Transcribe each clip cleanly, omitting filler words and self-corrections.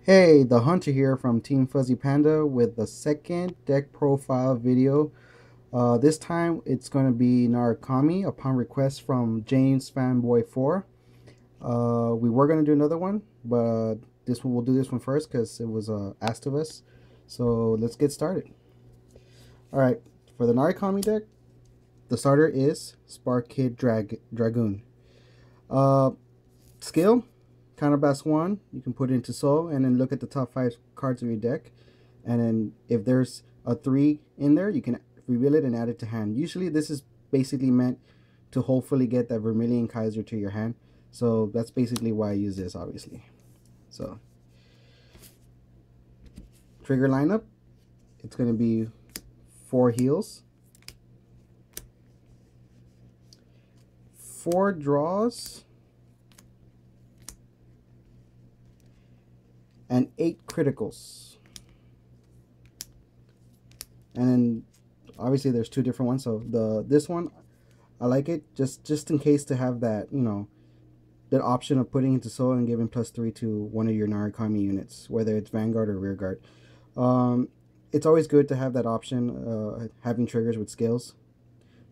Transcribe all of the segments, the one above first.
Hey, the Hunter here from Team Fuzzy Panda with the second deck profile video. This time it's going to be Narukami upon request from James Fanboy 4. We were going to do another one, but this one we'll do this one first because it was asked of us. So let's get started. Alright, for the Narukami deck, the starter is Spark Kid Dragoon. Uh, Skill, counterblast 1, you can put it into soul and then look at the top 5 cards of your deck, and then if there's a 3 in there, you can reveal it and add it to hand. Usually this is basically meant to hopefully get that Vermillion Kaiser to your hand, so that's basically why I use this, obviously. So trigger lineup, it's going to be 4 heals, 4 draws, and 8 criticals. And then obviously there's 2 different ones, so this one I like it just in case to have that, you know, that option of putting into soul and giving +3 to one of your Narukami units, whether it's Vanguard or Rearguard. It's always good to have that option, having triggers with skills,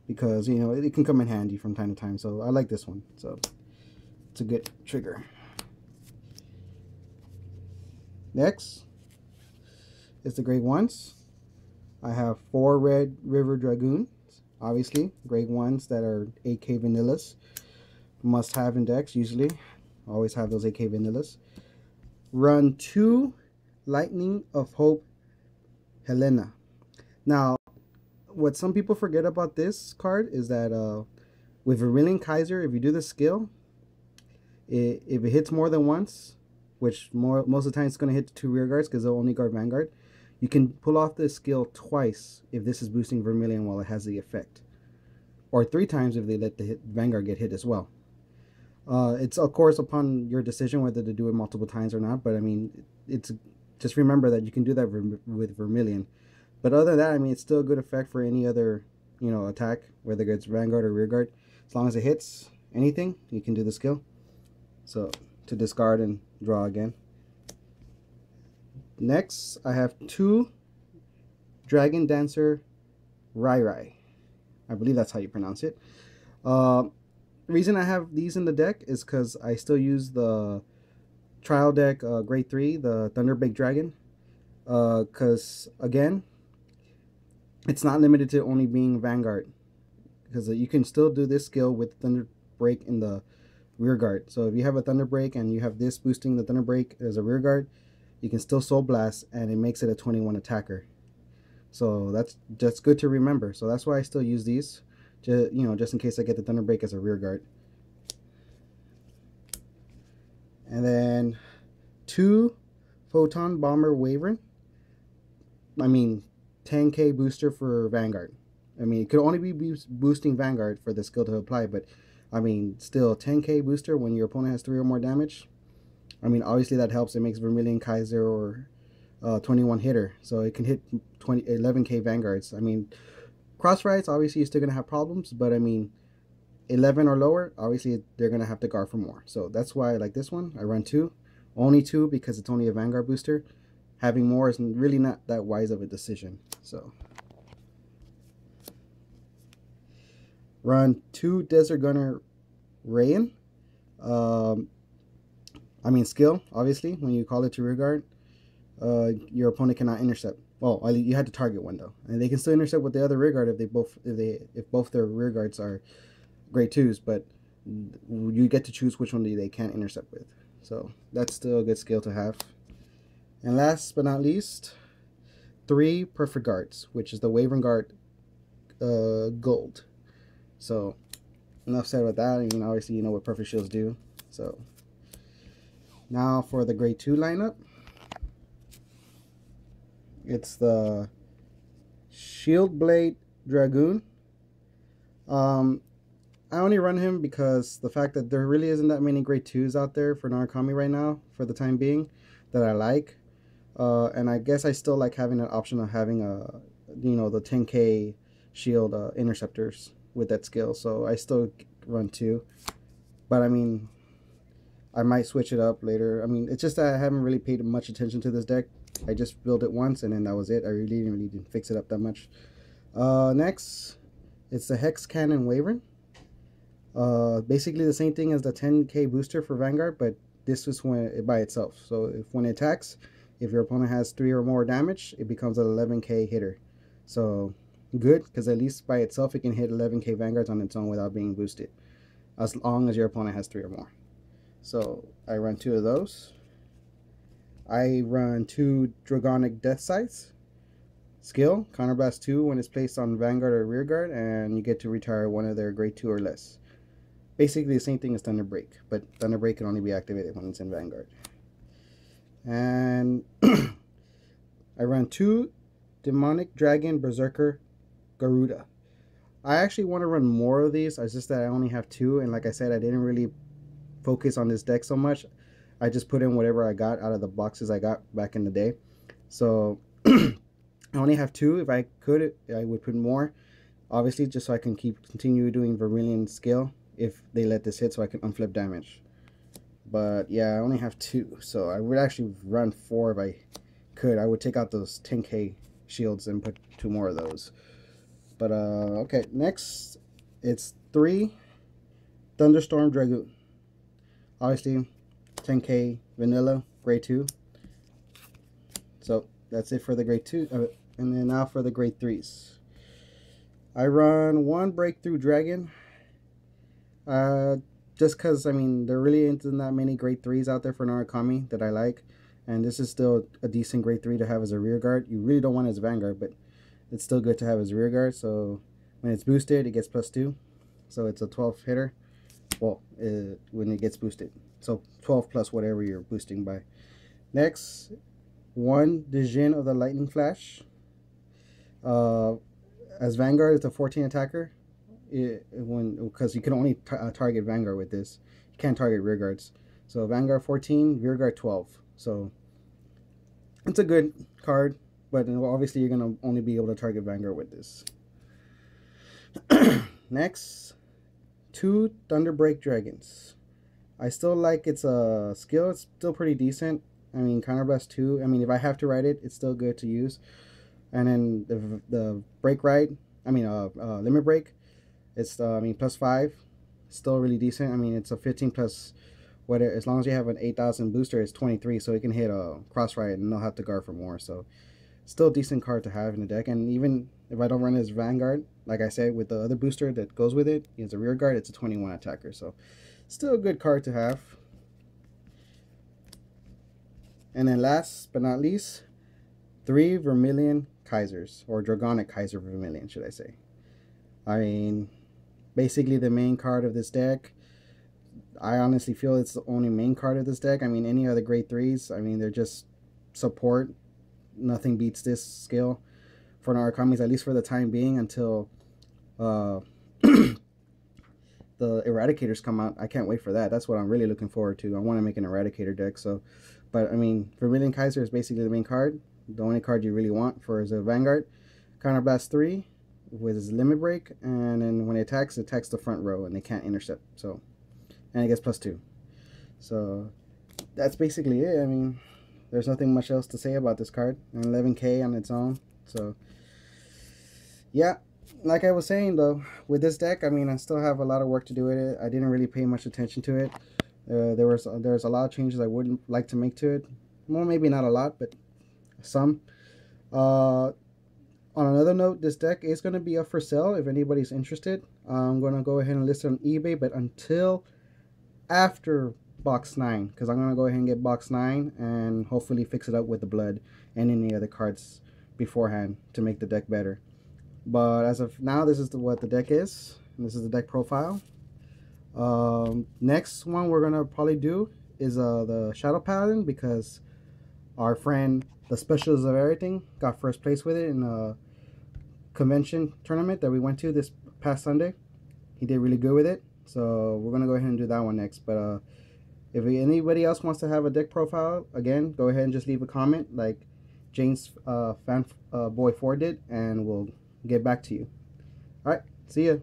because you know it can come in handy from time to time. So I like this one, so it's a good trigger. Next is the Great Ones. I have 4 Red River Dragoons, obviously Great Ones that are 8k vanillas, must have in decks. Usually always have those 8k vanillas. Run 2 Lightning of Hope Helena. Now what some people forget about this card is that with Vermillion Kaiser, if you do the skill, if it hits more than once, which most of the time it's going to hit the 2 rear guards because they'll only guard Vanguard, you can pull off this skill twice if this is boosting Vermillion while it has the effect, or 3 times if they let the Vanguard get hit as well. It's of course upon your decision whether to do it multiple times or not, but I mean, it's just remember that you can do that with Vermillion. But other than that, I mean, it's still a good effect for any other, you know, attack, whether it's Vanguard or Rearguard. As long as it hits anything, you can do the skill. So to discard and draw again. Next, I have 2 Dragon Dancer Rai. I believe that's how you pronounce it. The reason I have these in the deck is because I still use the trial deck grade 3, the Thunderbake Dragon. Because again, it's not limited to only being Vanguard, because you can still do this skill with Thunder Break in the rear guard. So if you have a Thunder Break and you have this boosting the Thunder Break as a rear guard, you can still Soul Blast and it makes it a 21 attacker. So that's just good to remember. So that's why I still use these, just in case I get the Thunder Break as a rear guard. And then 2 Photon Bomber Wyvern. I mean, 10k booster for Vanguard. I mean, it could only be boosting Vanguard for the skill to apply, but I mean, still 10k booster when your opponent has 3 or more damage. I mean, obviously that helps. It makes Vermillion Kaiser or 21 hitter, so it can hit 11k Vanguards. I mean, cross rights, obviously you're still gonna have problems, but I mean, 11 or lower, obviously they're gonna have to guard for more. So that's why I like this one. I run 2, only 2 because it's only a Vanguard booster. Having more is really not that wise of a decision. So run 2 Desert Gunner Rayan. I mean, skill, obviously, when you call it to rear guard, your opponent cannot intercept. Well, you had to target one though, and they can still intercept with the other rear guard if both their rear guards are grade 2s, but you get to choose which one they can't intercept with. So that's still a good skill to have. And last but not least, 3 Perfect Guards, which is the Wyvern Guard Gold. So enough said about that. I mean, obviously you know what Perfect Shields do. So now for the grade 2 lineup, it's the Shield Blade Dragoon. I only run him because the fact that there really isn't that many grade 2s out there for Narukami right now, for the time being, that I like. And I guess I still like having an option of having the 10k shield interceptors with that skill. So I still run 2. But I mean, I might switch it up later. I mean, it's just that I haven't really paid much attention to this deck. I just built it once and then that was it. I really didn't fix it up that much. Next, it's the Hex Cannon Wyvern. Basically the same thing as the 10k booster for Vanguard, but this is when it by itself. So when it attacks, if your opponent has 3 or more damage, it becomes an 11k hitter. So good, because at least by itself it can hit 11k Vanguards on its own without being boosted, as long as your opponent has 3 or more. So I run 2 of those. I run 2 Dragonic Death Sights. Skill, Counterblast 2 when it's placed on Vanguard or Rearguard, and you get to retire one of their grade 2 or less. Basically the same thing as Thunder Break, but Thunder Break can only be activated when it's in Vanguard. And I run 2 Demonic Dragon Berserker Garuda. I actually want to run more of these. It's just that I only have 2, and like I said, I didn't really focus on this deck so much. I just put in whatever I got out of the boxes I got back in the day. So I only have 2. If I could, I would put more, obviously, just so I can continue doing Vermillion skill if they let this hit, so I can unflip damage. But yeah, I only have 2, so I would actually run 4 if I could. I would take out those 10k shields and put 2 more of those. But okay, next it's 3 Thunderstorm Dragoon. Obviously 10k vanilla grade 2. So that's it for the grade 2, and then now for the grade 3s. I run 1 Breakthrough Dragon. Just because, I mean, there really isn't that many grade 3s out there for Narukami that I like, and this is still a decent grade 3 to have as a rear guard. You really don't want it as Vanguard, but it's still good to have as a rear guard. So when it's boosted, it gets +2, so it's a 12 hitter. Well, when it gets boosted, so 12 plus whatever you're boosting by. Next, 1 Dijin of the Lightning Flash. As Vanguard, it's a 14 attacker. Because you can only target Vanguard with this. You can't target rear guards. So Vanguard 14, rear guard 12. So it's a good card, but obviously you're gonna only be able to target Vanguard with this. Next, 2 Thunderbreak Dragons. I still like its skill. It's still pretty decent. I mean, Counterblast 2. I mean, if I have to write it, it's still good to use. And then the break ride. I mean, limit break. It's I mean, +5, still really decent. I mean, it's a 15 plus whatever. As long as you have an 8,000 booster, it's 23, so it can hit a cross ride and they'll have to guard for more. So still a decent card to have in the deck. And even if I don't run it as Vanguard, like I said, with the other booster that goes with it, it's a rear guard. It's a 21 attacker, so still a good card to have. And then last but not least, 3 Vermillion Kaisers, or Dragonic Kaiser Vermillion, should I say. I mean, basically the main card of this deck. I honestly feel it's the only main card of this deck. I mean, any other grade 3s, I mean, they're just support. Nothing beats this skill for Narukami's, at least for the time being, until the Eradicators come out. I can't wait for that. That's what I'm really looking forward to. I want to make an Eradicator deck. So, but I mean, Vermillion Kaiser is basically the main card. The only card you really want for is a Vanguard. Counterblast 3 with his limit break, and then when it attacks the front row and they can't intercept. So, and it gets +2. So that's basically it. I mean, there's nothing much else to say about this card. And 11k on its own. So yeah, like I was saying though, with this deck, I mean, I still have a lot of work to do with it. I didn't really pay much attention to it. There's a lot of changes I wouldn't like to make to it. Well, maybe not a lot, but some. On another note, this deck is going to be up for sale if anybody's interested. I'm going to go ahead and list it on eBay, but until after box 9, because I'm going to go ahead and get box 9 and hopefully fix it up with the blood and any other cards beforehand to make the deck better. But as of now, this is what the deck is, and this is the deck profile. Next one we're going to probably do is the Shadow Paladin, because our friend, the Specials of Everything, got first place with it in a convention tournament that we went to this past Sunday. He did really good with it, so we're gonna go ahead and do that one next. But if anybody else wants to have a deck profile, again, go ahead and just leave a comment like James Boy 4 did, and we'll get back to you. All right, see ya.